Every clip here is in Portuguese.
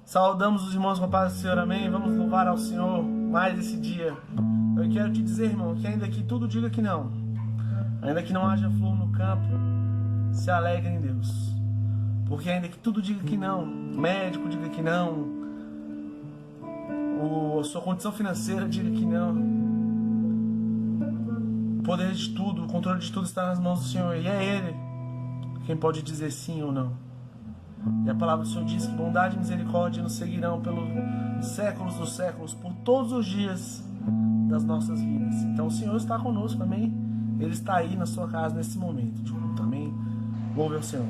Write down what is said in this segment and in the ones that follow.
Saudamos os irmãos com a paz do Senhor, amém? Vamos louvar ao Senhor mais esse dia. Eu quero te dizer, irmão, que ainda que tudo diga que não, ainda que não haja flor no campo, se alegre em Deus. Porque ainda que tudo diga que não, o médico diga que não, a sua condição financeira diga que não, o poder de tudo, o controle de tudo está nas mãos do Senhor. E é Ele quem pode dizer sim ou não. E a palavra do Senhor diz que bondade e misericórdia nos seguirão pelos séculos dos séculos, por todos os dias das nossas vidas. Então o Senhor está conosco, amém? Ele está aí na sua casa nesse momento de culto, amém? Louve ao Senhor.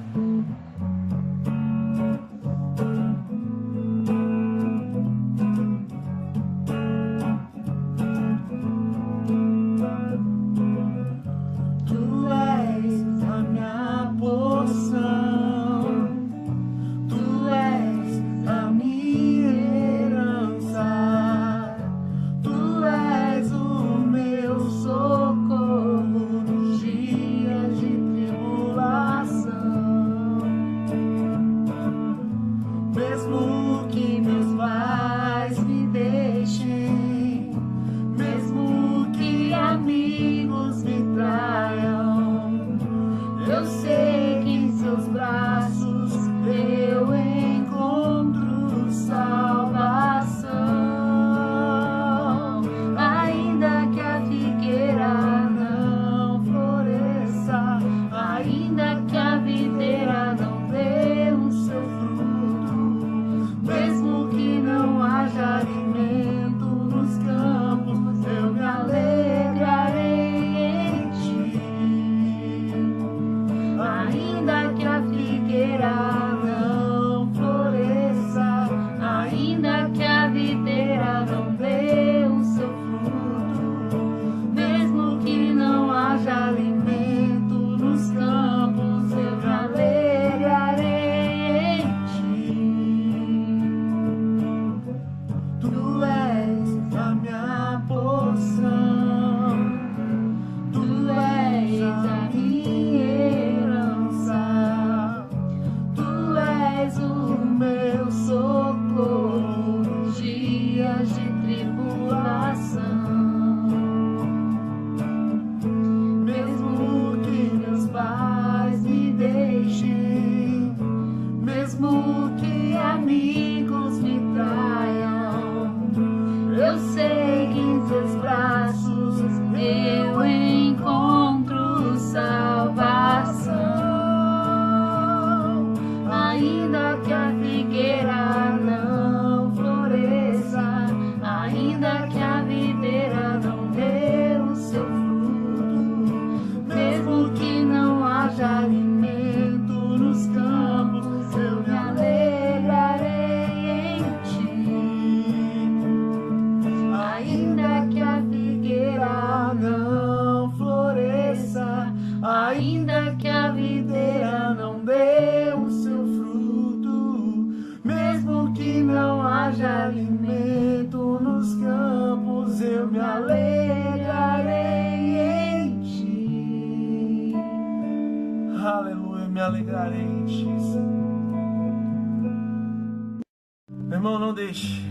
Meu irmão, não deixe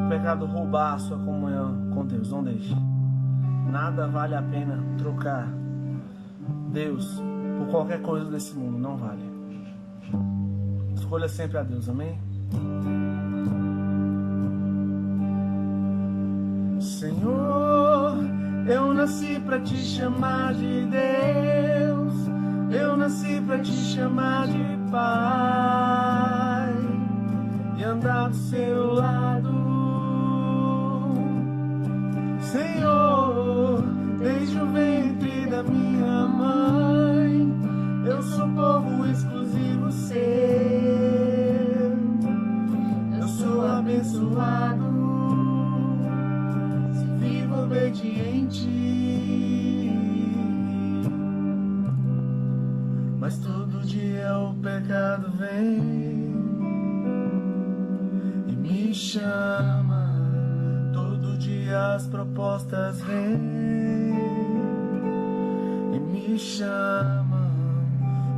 o pecado roubar a sua comunhão com Deus, não deixe. Nada vale a pena trocar Deus por qualquer coisa desse mundo, não vale. Escolha sempre a Deus, amém? Senhor, eu nasci pra te chamar de Deus, eu nasci pra te chamar de Pai e andar do seu lado. Senhor, desde o ventre da minha mãe, eu sou povo exclusivo seu, eu sou abençoado, se vivo obediente. Mas todo dia o pecado vem e me chama, todo dia as propostas vêm e me chama,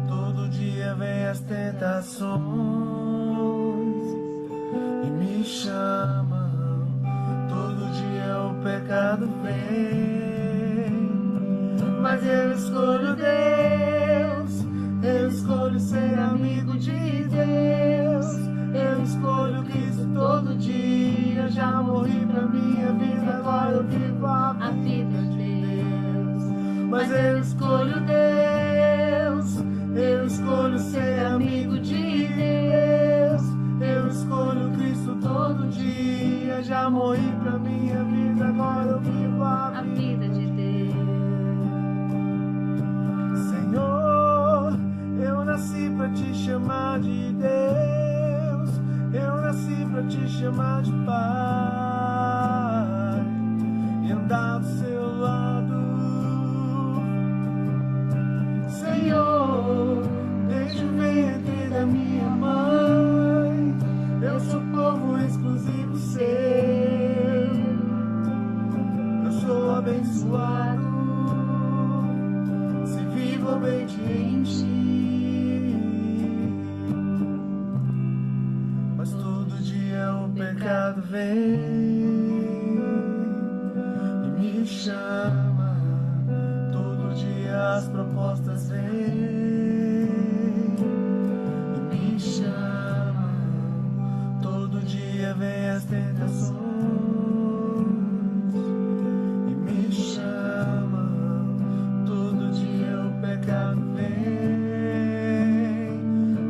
todo dia vem as tentações e chamam. Todo dia o pecado vem, mas eu escolho Deus. Eu escolho ser amigo de Deus. Eu escolho Cristo todo dia. Já morri pra minha vida, agora eu vivo a vida de Deus. Mas eu escolho Deus. Eu escolho ser amigo de Deus. Eu escolho Cristo todo dia. Já morri pra minha vida, agora eu vivo a vida de Deus. Senhor, eu nasci pra te chamar de Deus. Eu nasci pra te chamar de Pai e andar do seu lado. Senhor, desde o ventre da minha mãe, eu sou povo exclusivo seu. Eu sou abençoado se vivo obediente. Mas todo dia o pecado vem e me chama. Todo dia as propostas vêm e me chamam. Todo dia vem as tentações e me chamam. Todo dia o pecado vem,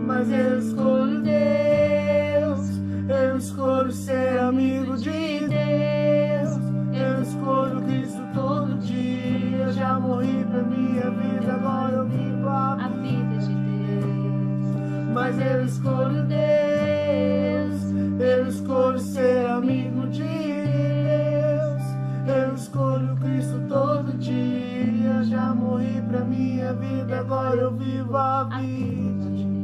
mas eu escolho Deus. Eu escolho ser amigo de Deus. Eu escolho Cristo todo dia. Já morri pra minha vida, agora eu vivo a vida de Deus. Mas eu escolho Deus. Eu escolho ser amigo de Deus. Eu escolho Cristo todo dia. Já morri pra minha vida, agora eu vivo a vida de Deus.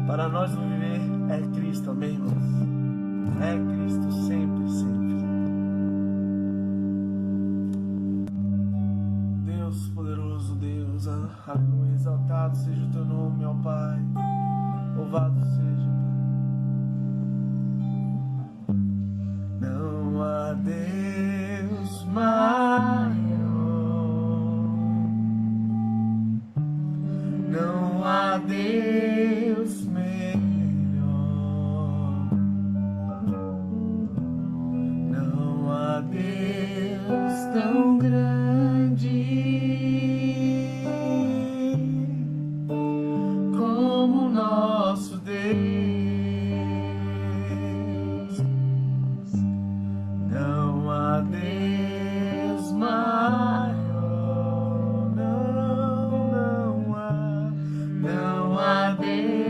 Para nós viver é Cristo, amém, irmãos? É Cristo sempre, sempre. Deus poderoso, Deus, aleluia, exaltado seja o teu nome, ó Pai. Louvado seja, Pai. Não há Deus maior, não há Deus melhor, não há Deus tão grande como nosso Deus. Não há Deus maior, não há Deus.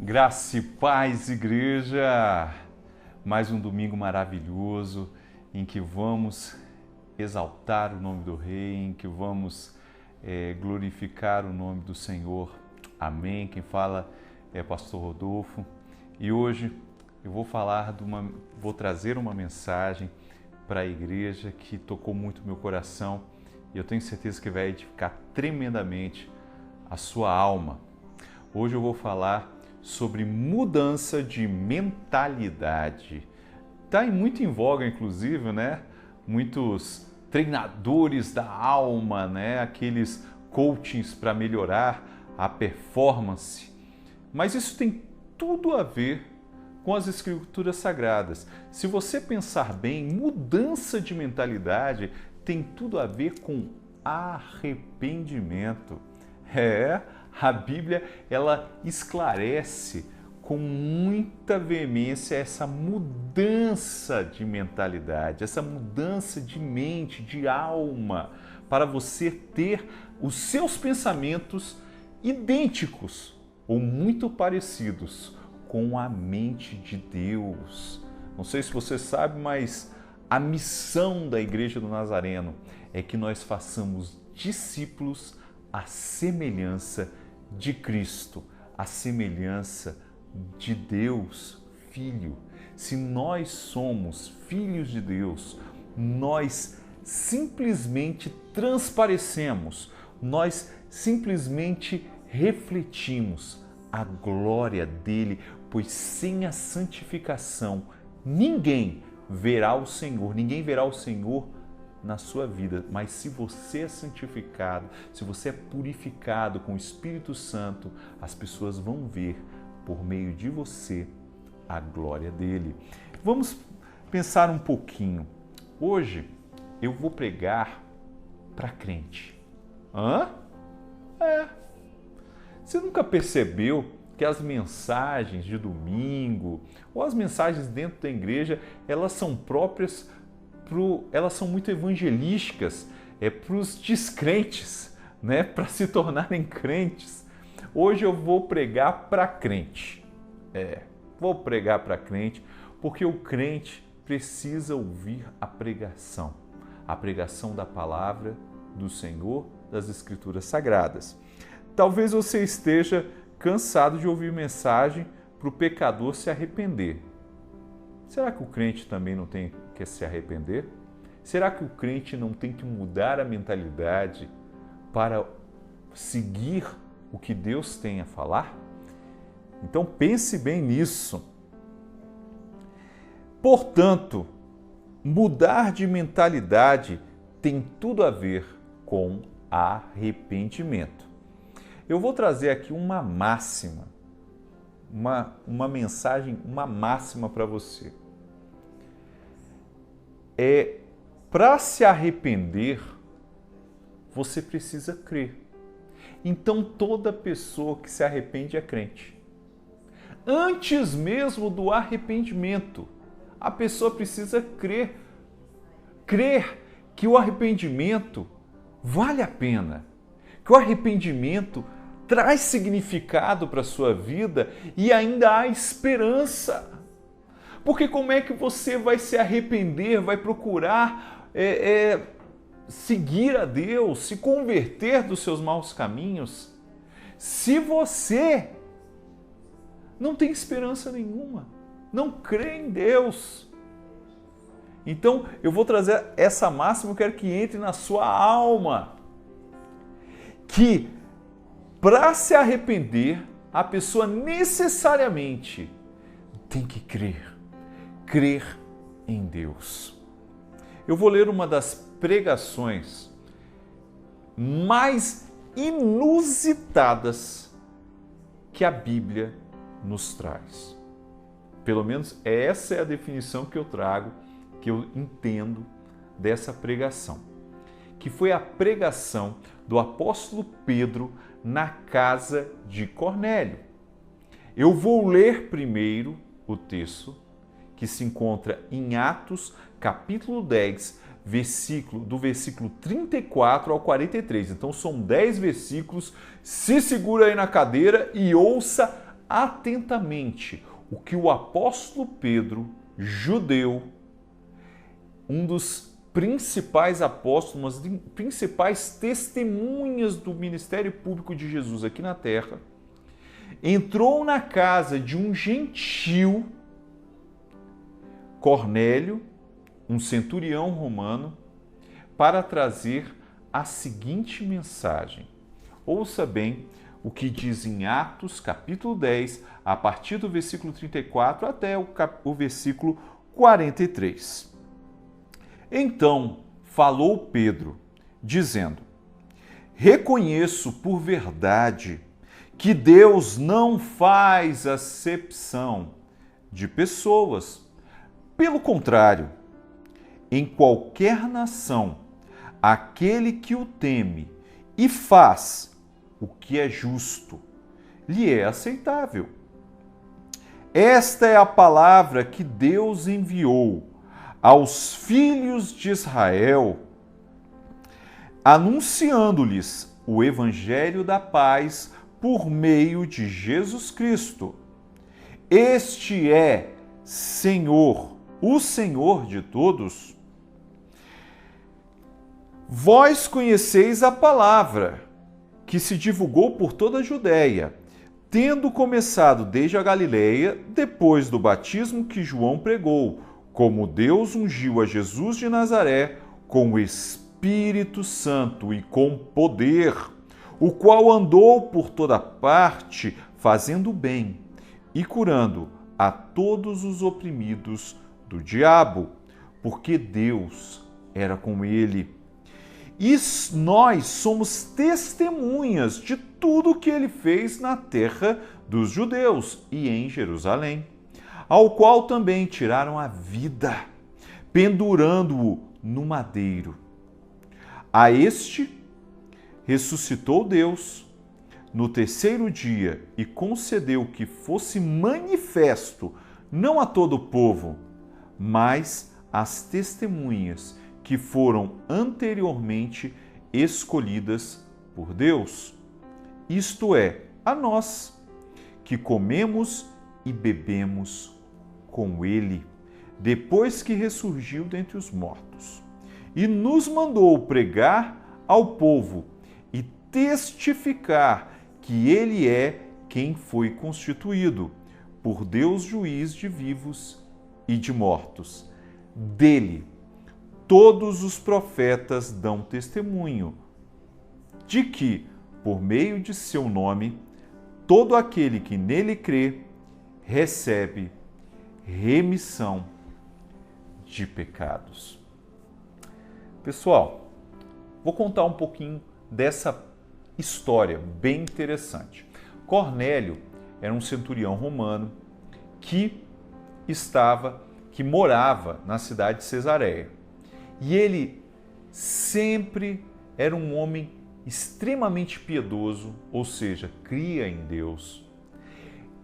Graça e paz, igreja! Mais um domingo maravilhoso em que vamos exaltar o nome do Rei, em que vamos glorificar o nome do Senhor. Amém? Quem fala é Pastor Rodolfo e hoje eu vou trazer uma mensagem para a igreja que tocou muito meu coração e eu tenho certeza que vai edificar tremendamente a sua alma. Hoje eu vou falar sobre mudança de mentalidade. Está muito em voga, inclusive, né? Muitos treinadores da alma, né? Aqueles coachings para melhorar a performance. Mas isso tem tudo a ver com as Escrituras Sagradas. Se você pensar bem, mudança de mentalidade tem tudo a ver com arrependimento. A Bíblia, ela esclarece com muita veemência essa mudança de mentalidade, essa mudança de mente, de alma, para você ter os seus pensamentos idênticos ou muito parecidos com a mente de Deus. Não sei se você sabe, mas a missão da Igreja do Nazareno é que nós façamos discípulos à semelhança de Cristo, à semelhança de Deus, Filho. Se nós somos filhos de Deus, nós simplesmente transparecemos, nós simplesmente refletimos a glória dele, pois sem a santificação ninguém verá o Senhor na sua vida. Mas se você é santificado, se você é purificado com o Espírito Santo, as pessoas vão ver por meio de você a glória dele. Vamos pensar um pouquinho. Hoje eu vou pregar para crente. Você nunca percebeu que as mensagens de domingo ou as mensagens dentro da igreja, elas são próprias, elas são muito evangelísticas para os descrentes, né? Para se tornarem crentes. Hoje eu vou pregar para crente. Vou pregar para crente porque o crente precisa ouvir a pregação da palavra do Senhor, das Escrituras Sagradas. Talvez você esteja cansado de ouvir mensagem para o pecador se arrepender. Será que o crente também não tem que se arrepender? Será que o crente não tem que mudar a mentalidade para seguir o que Deus tem a falar? Então pense bem nisso. Portanto, mudar de mentalidade tem tudo a ver com arrependimento. Eu vou trazer aqui uma máxima, uma mensagem, uma máxima para você. Para se arrepender, você precisa crer. Então toda pessoa que se arrepende é crente. Antes mesmo do arrependimento, a pessoa precisa crer. Crer que o arrependimento vale a pena, que o arrependimento traz significado para a sua vida e ainda há esperança. Porque como é que você vai se arrepender, vai procurar seguir a Deus, se converter dos seus maus caminhos, se você não tem esperança nenhuma, não crê em Deus? Então eu vou trazer essa máxima, eu quero que entre na sua alma, que para se arrepender, a pessoa necessariamente tem que crer em Deus. Eu vou ler uma das pregações mais inusitadas que a Bíblia nos traz. Pelo menos essa é a definição que eu trago, que eu entendo dessa pregação, que foi a pregação do apóstolo Pedro na casa de Cornélio. Eu vou ler primeiro o texto que se encontra em Atos, capítulo 10, do versículo 34 ao 43. Então são 10 versículos. Se segura aí na cadeira e ouça atentamente o que o apóstolo Pedro, judeu, um dos principais apóstolos, uma das principais testemunhas do ministério público de Jesus aqui na terra, entrou na casa de um gentil, Cornélio, um centurião romano, para trazer a seguinte mensagem. Ouça bem o que diz em Atos, capítulo 10, a partir do versículo 34 até o versículo 43. Então falou Pedro, dizendo: reconheço por verdade que Deus não faz acepção de pessoas. Pelo contrário, em qualquer nação, aquele que o teme e faz o que é justo, lhe é aceitável. Esta é a palavra que Deus enviou aos filhos de Israel, anunciando-lhes o evangelho da paz por meio de Jesus Cristo. Este é Senhor, o Senhor de todos. Vós conheceis a palavra que se divulgou por toda a Judéia, tendo começado desde a Galileia, depois do batismo que João pregou, como Deus ungiu a Jesus de Nazaré com o Espírito Santo e com poder, o qual andou por toda parte, fazendo bem e curando a todos os oprimidos do diabo, porque Deus era com ele. E nós somos testemunhas de tudo que ele fez na terra dos judeus e em Jerusalém, ao qual também tiraram a vida, pendurando-o no madeiro. A este ressuscitou Deus no terceiro dia e concedeu que fosse manifesto, não a todo o povo, mas às testemunhas que foram anteriormente escolhidas por Deus, isto é, a nós, que comemos e bebemos com ele, depois que ressurgiu dentre os mortos, e nos mandou pregar ao povo e testificar que ele é quem foi constituído por Deus juiz de vivos e de mortos. Dele todos os profetas dão testemunho de que, por meio de seu nome, todo aquele que nele crê recebe remissão de pecados. Pessoal, vou contar um pouquinho dessa história bem interessante. Cornélio era um centurião romano que morava na cidade de Cesareia. E ele sempre era um homem extremamente piedoso, ou seja, cria em Deus.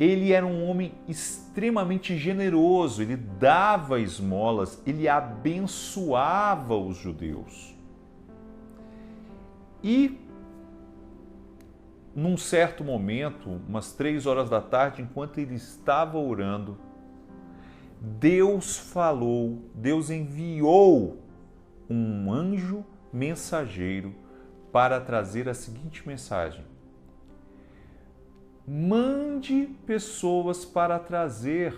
Ele era um homem extremamente generoso, ele dava esmolas, ele abençoava os judeus. E, num certo momento, umas 3 horas da tarde, enquanto ele estava orando, Deus enviou um anjo mensageiro para trazer a seguinte mensagem: mande pessoas para trazer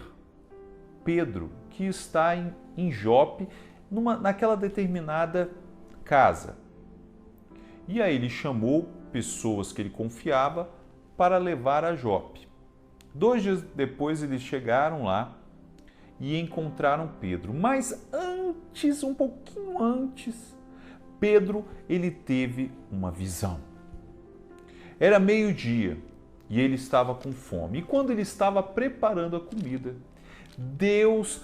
Pedro, que está em Jope, naquela determinada casa. E aí ele chamou pessoas que ele confiava para levar a Jope. 2 dias depois eles chegaram lá e encontraram Pedro. Mas um pouquinho antes, Pedro ele teve uma visão. Era meio-dia e ele estava com fome. E quando ele estava preparando a comida, Deus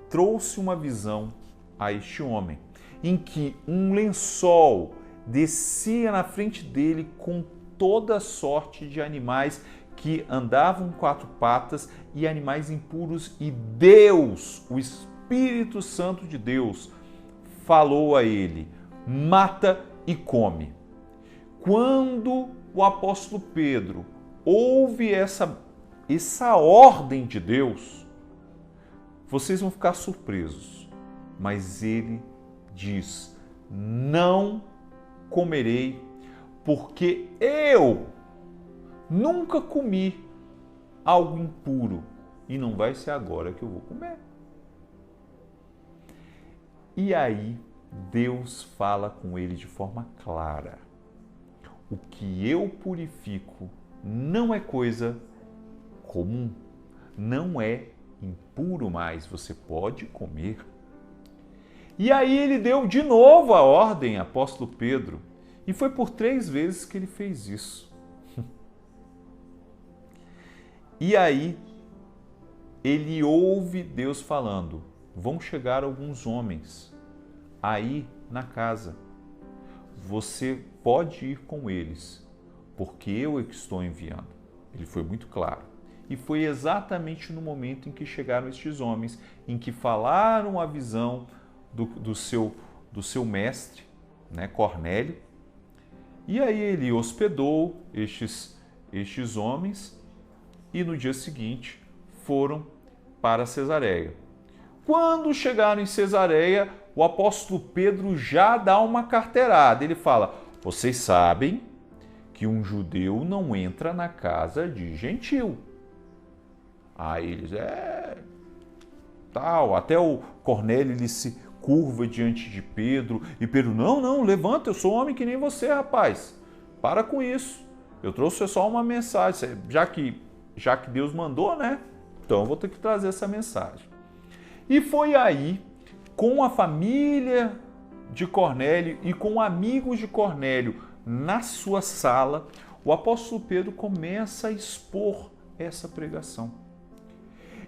trouxe uma visão a este homem, em que um lençol descia na frente dele com toda sorte de animais que andavam 4 patas e animais impuros, e Deus, o Espírito Santo de Deus, falou a ele: mata e come. Quando o apóstolo Pedro ouve essa ordem de Deus, vocês vão ficar surpresos. Mas ele diz: não comerei, porque eu nunca comi algo impuro e não vai ser agora que eu vou comer. E aí Deus fala com ele de forma clara: o que eu purifico não é coisa comum, não é impuro mais, você pode comer. E aí ele deu de novo a ordem, apóstolo Pedro, e foi por 3 vezes que ele fez isso. E aí ele ouve Deus falando: vão chegar alguns homens aí na casa, você pode ir com eles, porque eu é que estou enviando. Ele foi muito claro. E foi exatamente no momento em que chegaram estes homens, em que falaram a visão do seu mestre, né, Cornélio. E aí ele hospedou estes homens e no dia seguinte foram para Cesareia. Quando chegaram em Cesareia, o apóstolo Pedro já dá uma carteirada. Ele fala: vocês sabem que um judeu não entra na casa de gentil. Aí eles, tal. Até o Cornélio, ele se curva diante de Pedro. E Pedro: não, levanta, eu sou homem que nem você, rapaz. Para com isso. Eu trouxe só uma mensagem. Já que Deus mandou, né? Então eu vou ter que trazer essa mensagem. E foi aí, com a família de Cornélio e com amigos de Cornélio na sua sala, o apóstolo Pedro começa a expor essa pregação.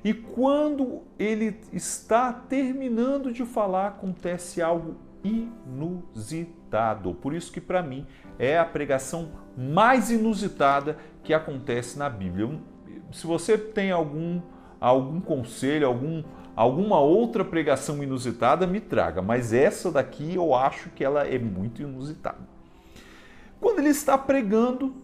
E quando ele está terminando de falar, acontece algo inusitado. Por isso que para mim é a pregação mais inusitada que acontece na Bíblia. Se você tem algum conselho, alguma outra pregação inusitada, me traga. Mas essa daqui eu acho que ela é muito inusitada. Quando ele está pregando,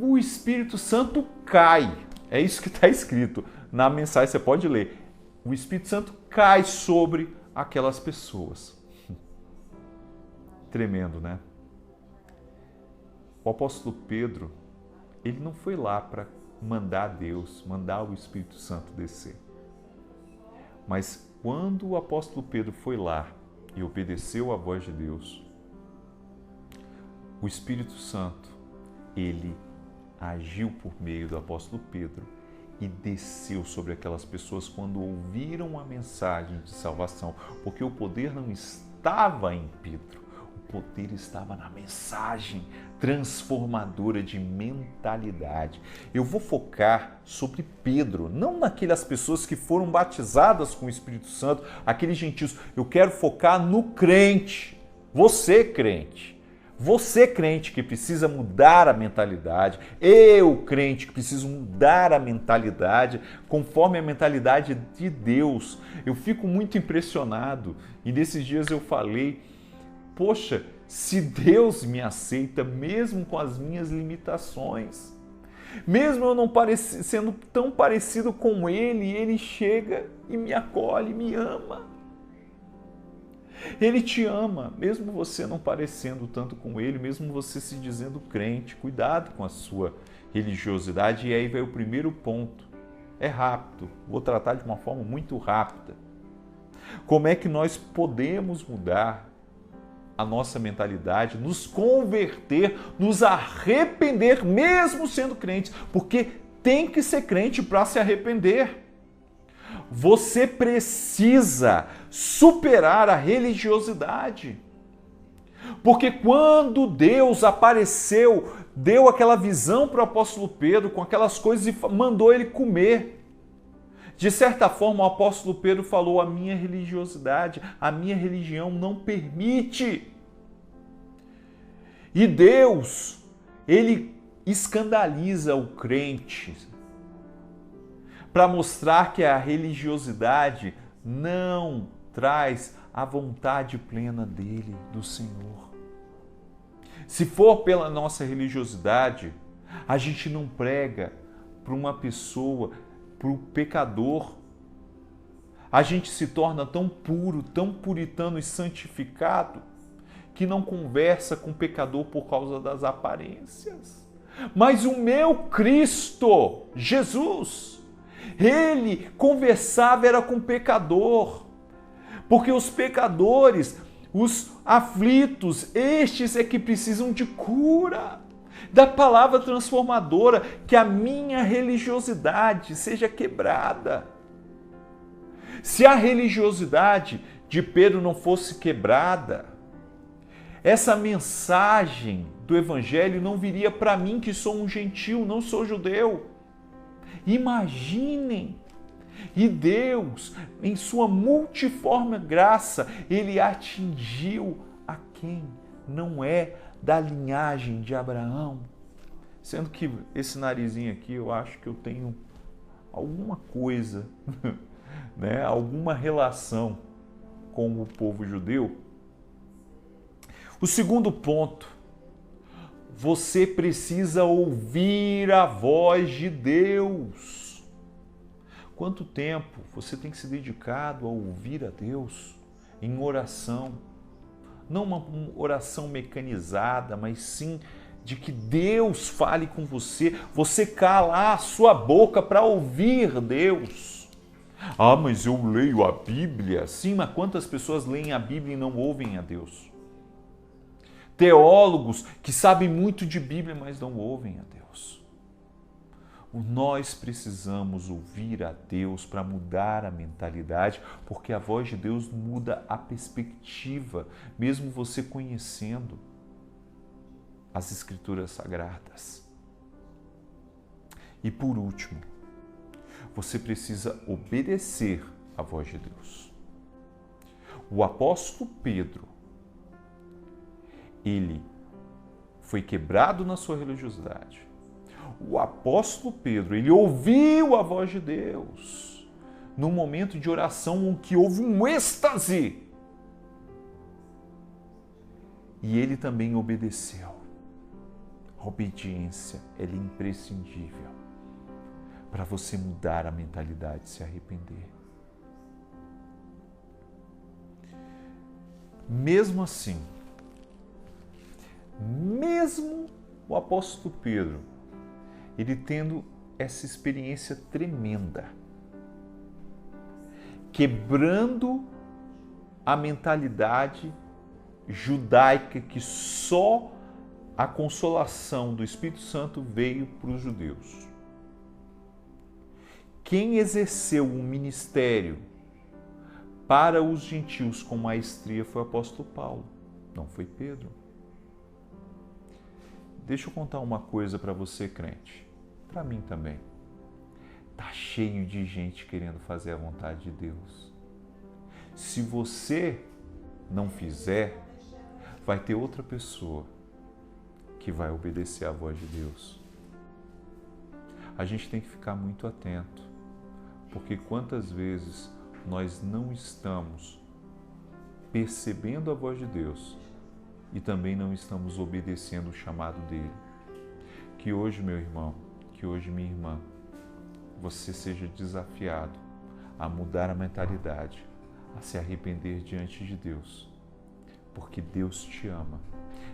o Espírito Santo cai. É isso que está escrito na mensagem, você pode ler. O Espírito Santo cai sobre aquelas pessoas. Tremendo, né? O apóstolo Pedro, ele não foi lá para mandar Deus, mandar o Espírito Santo descer. Mas quando o apóstolo Pedro foi lá e obedeceu à voz de Deus, o Espírito Santo, ele agiu por meio do apóstolo Pedro e desceu sobre aquelas pessoas quando ouviram a mensagem de salvação, porque o poder não estava em Pedro, o poder estava na mensagem transformadora de mentalidade. Eu vou focar sobre Pedro, não naquelas pessoas que foram batizadas com o Espírito Santo, aqueles gentios. Eu quero focar no crente, você crente. Você, crente, que precisa mudar a mentalidade, eu, crente, que preciso mudar a mentalidade conforme a mentalidade de Deus. Eu fico muito impressionado e nesses dias eu falei, poxa, se Deus me aceita mesmo com as minhas limitações, mesmo eu não sendo tão parecido com Ele, Ele chega e me acolhe, me ama. Ele te ama, mesmo você não parecendo tanto com Ele, mesmo você se dizendo crente. Cuidado com a sua religiosidade. E aí vai o primeiro ponto. É rápido, vou tratar de uma forma muito rápida. Como é que nós podemos mudar a nossa mentalidade, nos converter, nos arrepender, mesmo sendo crentes? Porque tem que ser crente para se arrepender. Você precisa superar a religiosidade. Porque quando Deus apareceu, deu aquela visão para o apóstolo Pedro com aquelas coisas e mandou ele comer. De certa forma, o apóstolo Pedro falou: a minha religiosidade, a minha religião não permite. E Deus, ele escandaliza o crente para mostrar que a religiosidade não traz a vontade plena dele, do Senhor. Se for pela nossa religiosidade, A gente não prega para uma pessoa, para o pecador. A gente se torna tão puro, tão puritano e santificado, que não conversa com o pecador por causa das aparências. Mas o meu Cristo, Jesus, ele conversava era com o pecador, porque os pecadores, os aflitos, estes é que precisam de cura, da palavra transformadora, que a minha religiosidade seja quebrada. Se a religiosidade de Pedro não fosse quebrada, essa mensagem do Evangelho não viria para mim, que sou um gentil, não sou judeu. Imaginem! E Deus, em sua multiforme graça, ele atingiu a quem não é da linhagem de Abraão. Sendo que esse narizinho aqui, eu acho que eu tenho alguma coisa, né? Alguma relação com o povo judeu. O segundo ponto, você precisa ouvir a voz de Deus. Quanto tempo você tem se dedicado a ouvir a Deus em oração? Não uma oração mecanizada, mas sim de que Deus fale com você, você calar a sua boca para ouvir Deus. Ah, mas eu leio a Bíblia. Sim, mas quantas pessoas leem a Bíblia e não ouvem a Deus? Teólogos que sabem muito de Bíblia, mas não ouvem a Deus. Nós precisamos ouvir a Deus para mudar a mentalidade, porque a voz de Deus muda a perspectiva, mesmo você conhecendo as Escrituras Sagradas. E por último, você precisa obedecer à voz de Deus. O apóstolo Pedro, ele foi quebrado na sua religiosidade. O apóstolo Pedro, ele ouviu a voz de Deus num momento de oração em que houve um êxtase. E ele também obedeceu. A obediência é imprescindível para você mudar a mentalidade e se arrepender. Mesmo assim, mesmo o apóstolo Pedro, ele tendo essa experiência tremenda, quebrando a mentalidade judaica que só a consolação do Espírito Santo veio para os judeus. Quem exerceu um ministério para os gentios com maestria foi o apóstolo Paulo, não foi Pedro. Deixa eu contar uma coisa para você, crente. Para mim também. Tá cheio de gente querendo fazer a vontade de Deus. Se você não fizer, vai ter outra pessoa que vai obedecer à voz de Deus. A gente tem que ficar muito atento, porque quantas vezes nós não estamos percebendo a voz de Deus e também não estamos obedecendo o chamado dele. Que hoje, meu irmão, que hoje, minha irmã, você seja desafiado a mudar a mentalidade, a se arrepender diante de Deus, porque Deus te ama.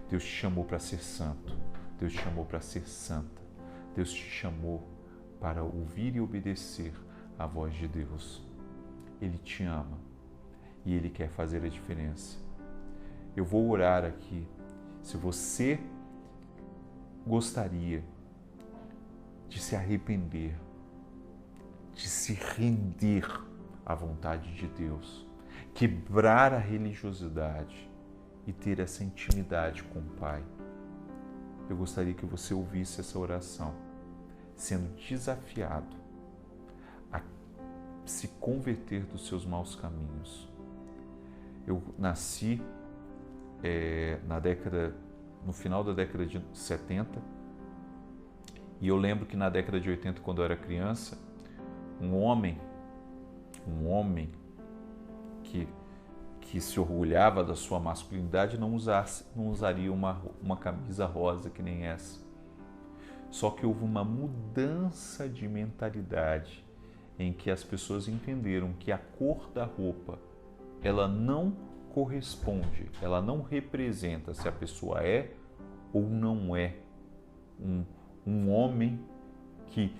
Deus te chamou para ser santo, Deus te chamou para ser santa, Deus te chamou para ouvir e obedecer à voz de Deus. Ele te ama e Ele quer fazer a diferença. Eu vou orar aqui. Se você gostaria de se arrepender, de se render à vontade de Deus, quebrar a religiosidade e ter essa intimidade com o Pai, eu gostaria que você ouvisse essa oração, sendo desafiado a se converter dos seus maus caminhos. Eu nasci no final da década de 70, e eu lembro que na década de 80, quando eu era criança, um homem que se orgulhava da sua masculinidade não usaria uma camisa rosa que nem essa. Só que houve uma mudança de mentalidade em que as pessoas entenderam que a cor da roupa, ela não corresponde, ela não representa se a pessoa é ou não é um homem que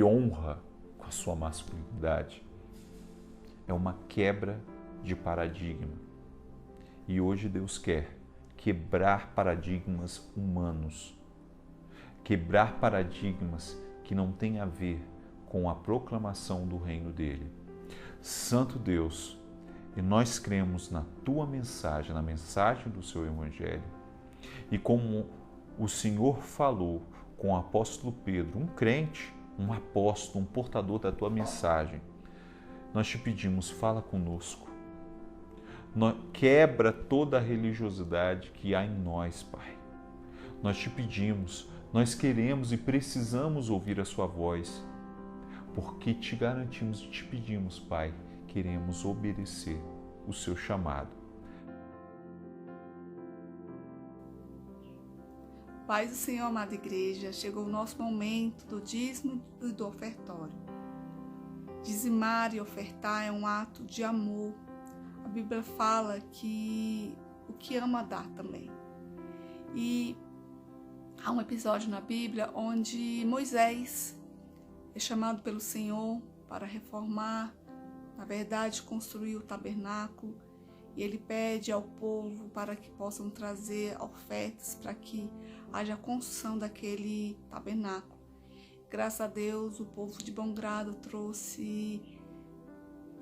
honra com a sua masculinidade. É uma quebra de paradigma. E hoje Deus quer quebrar paradigmas humanos, quebrar paradigmas que não têm a ver com a proclamação do reino dele. Santo Deus, e nós cremos na tua mensagem, na mensagem do seu evangelho, e como o Senhor falou com o apóstolo Pedro, um crente, um apóstolo, um portador da tua mensagem, nós te pedimos, fala conosco. Quebra toda a religiosidade que há em nós, Pai. Nós te pedimos, nós queremos e precisamos ouvir a sua voz, porque te garantimos e te pedimos, Pai, queremos obedecer o seu chamado. Paz do Senhor, amada igreja, chegou o nosso momento do dízimo e do ofertório. Dizimar e ofertar é um ato de amor. A Bíblia fala que o que ama dá também. E há um episódio na Bíblia onde Moisés é chamado pelo Senhor para reformar, na verdade, construir o tabernáculo. E ele pede ao povo para que possam trazer ofertas para que haja a construção daquele tabernáculo. Graças a Deus, o povo de bom grado trouxe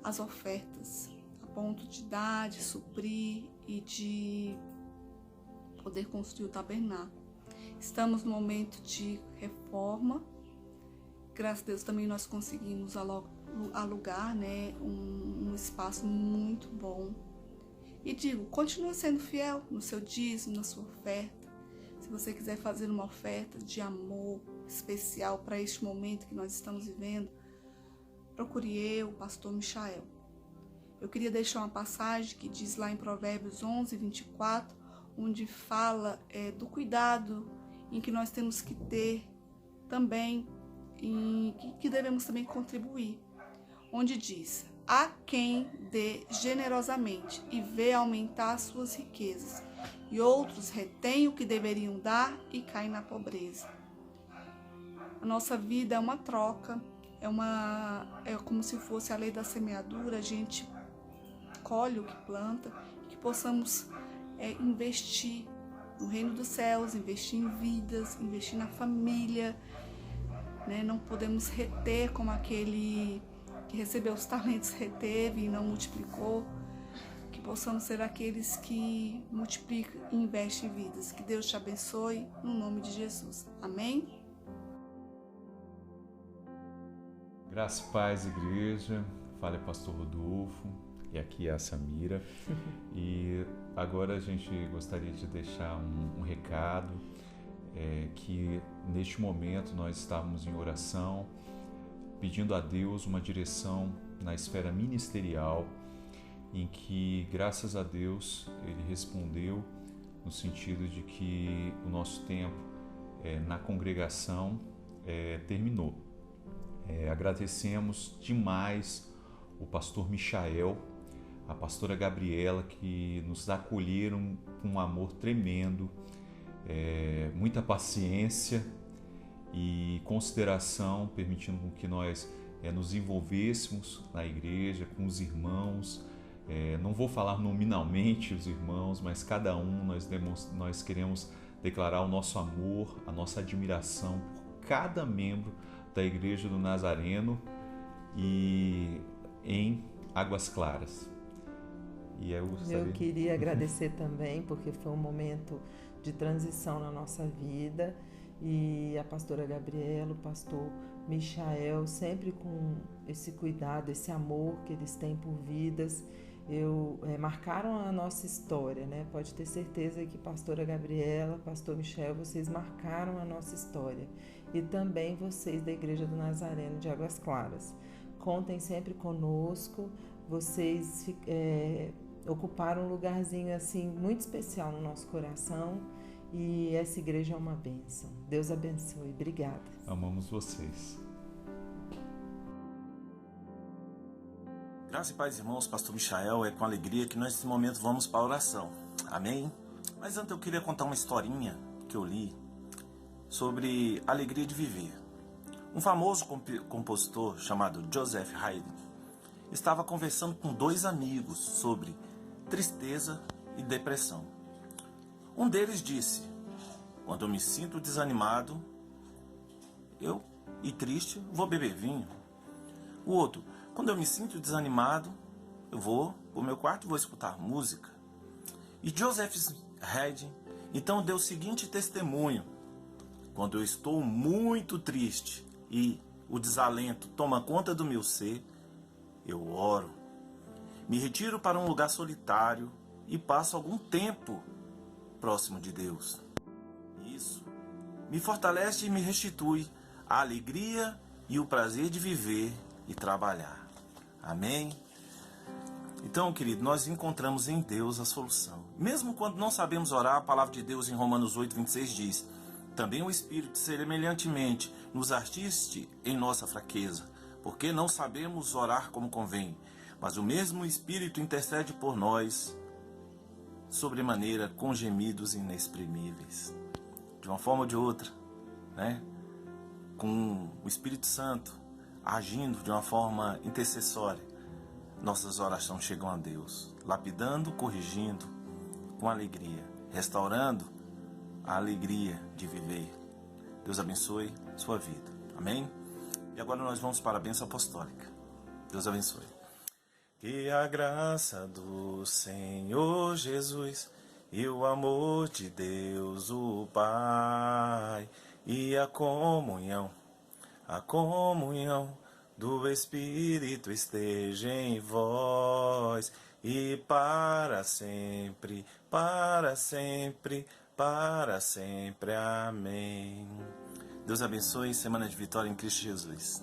as ofertas, a ponto de dar, de suprir e de poder construir o tabernáculo. Estamos no momento de reforma. Graças a Deus também nós conseguimos alugar, né, um espaço muito bom. E digo, continue sendo fiel no seu dízimo, na sua oferta. Se você quiser fazer uma oferta de amor especial para este momento que nós estamos vivendo, procure eu, o pastor Michael. Eu queria deixar uma passagem que diz lá em Provérbios 11, 24, onde fala do cuidado em que nós temos que ter também, em que devemos também contribuir. Onde diz: há quem dê generosamente e vê aumentar suas riquezas, e outros retêm o que deveriam dar e caem na pobreza. A nossa vida é uma troca, é como se fosse a lei da semeadura. A gente colhe o que planta, que possamos investir no reino dos céus, investir em vidas, investir na família, né? Não podemos reter como aquele que recebeu os talentos, reteve e não multiplicou. Que possamos ser aqueles que multiplicam e investem em vidas. Que Deus te abençoe, no nome de Jesus. Amém? Graça e paz, igreja. Fala, pastor Rodolfo, e aqui é a Samira. E agora a gente gostaria de deixar um recado, que neste momento nós estamos em oração, pedindo a Deus uma direção na esfera ministerial, em que, graças a Deus, Ele respondeu no sentido de que o nosso tempo na congregação terminou. Agradecemos demais o pastor Michael, a pastora Gabriela, que nos acolheram com um amor tremendo, muita paciência e consideração, permitindo que nós nos envolvêssemos na igreja, com os irmãos. Não vou falar nominalmente os irmãos, mas cada um nós queremos declarar o nosso amor, a nossa admiração por cada membro da Igreja do Nazareno e em Águas Claras. E eu queria agradecer também, porque foi um momento de transição na nossa vida, e a pastora Gabriela, o pastor Michael, sempre com esse cuidado, esse amor que eles têm por vidas, marcaram a nossa história, né? Pode ter certeza que pastora Gabriela, pastor Michael, vocês marcaram a nossa história. E também vocês da Igreja do Nazareno de Águas Claras. Contem sempre conosco, vocês ocuparam um lugarzinho assim muito especial no nosso coração, e essa igreja é uma bênção. Deus abençoe. Obrigada. Amamos vocês. Graças e paz, irmãos, pastor Michael, é com alegria que nós nesse momento vamos para a oração. Amém? Mas antes eu queria contar uma historinha que eu li sobre a alegria de viver. Um famoso compositor chamado Joseph Haydn estava conversando com dois amigos sobre tristeza e depressão. Um deles disse: quando eu me sinto desanimado e triste, vou beber vinho. O outro: quando eu me sinto desanimado, eu vou para o meu quarto e vou escutar música. E Joseph Haydn então deu o seguinte testemunho: quando eu estou muito triste e o desalento toma conta do meu ser, eu oro. Me retiro para um lugar solitário e passo algum tempo próximo de Deus. Isso me fortalece e me restitui a alegria e o prazer de viver e trabalhar. Amém? Então, querido, nós encontramos em Deus a solução. Mesmo quando não sabemos orar, a palavra de Deus em Romanos 8:26 diz: também o Espírito semelhantemente nos assiste em nossa fraqueza, porque não sabemos orar como convém, mas o mesmo Espírito intercede por nós sobremaneira com gemidos inexprimíveis. De uma forma ou de outra, né? Com o Espírito Santo agindo de uma forma intercessória, nossas orações chegam a Deus, lapidando, corrigindo com alegria, restaurando a alegria de viver. Deus abençoe sua vida. Amém? E agora nós vamos para a bênção apostólica. Deus abençoe. Que a graça do Senhor Jesus e o amor de Deus o Pai e a comunhão do Espírito esteja em vós e para sempre, para sempre, para sempre. Amém. Deus abençoe. Semana de vitória em Cristo Jesus.